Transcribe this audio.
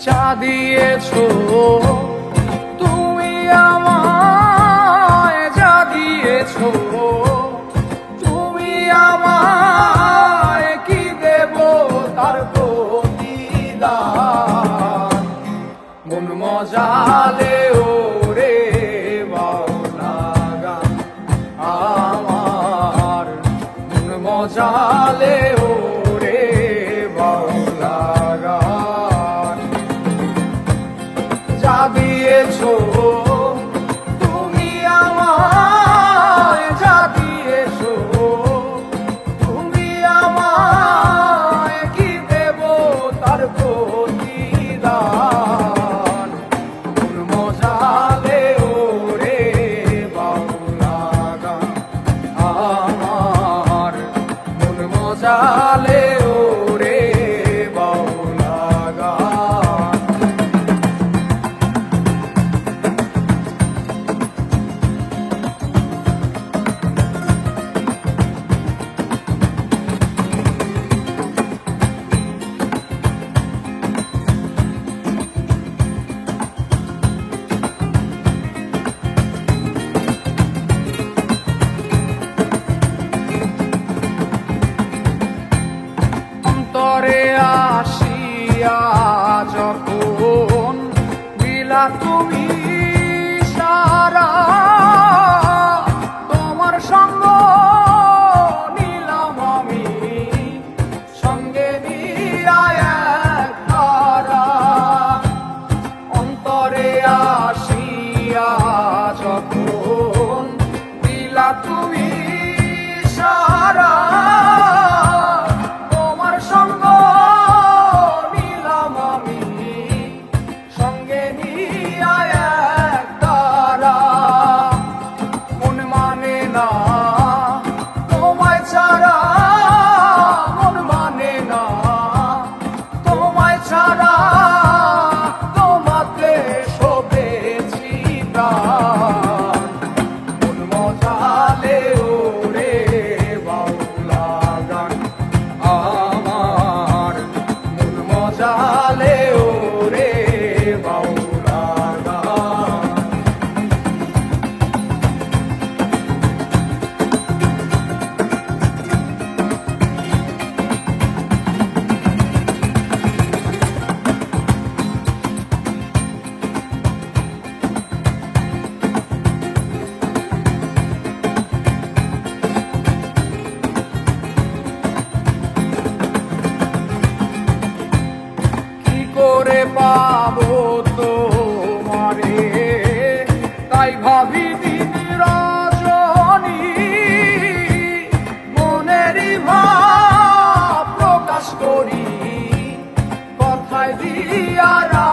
চা দিয়েছো তুমি আমায়, যা দিয়েছো তুমি আমায়, কি দেব তার প্রতিদান। মন মজালে ওরে বাউলা গান আমার, মন মজালে ওরে বাউলা গান। যা দিয়েছো তুমি আমায়, যা দিয়েছো তুমি আমায়, কি দেব তার প্রতিদান। মন মজালে ওরে বাউলা গান আমার, মন মজালে ওরে বাউলা গান। অন্তরে আসিয়া যখন দিলা তুমি সারা, তোমার সঙ্গ নিলাম আমি, সঙ্গে নিয়া এক ধারা। অন্তরে আসিয়া যখন দিলা তুমি সারা, জালে ওরে বাউলা গান। করে পাবো তোমারে, তাই ভাবি দিন রজনী, মনেরই ভাব প্রকাশ করি কথায় দিয়া।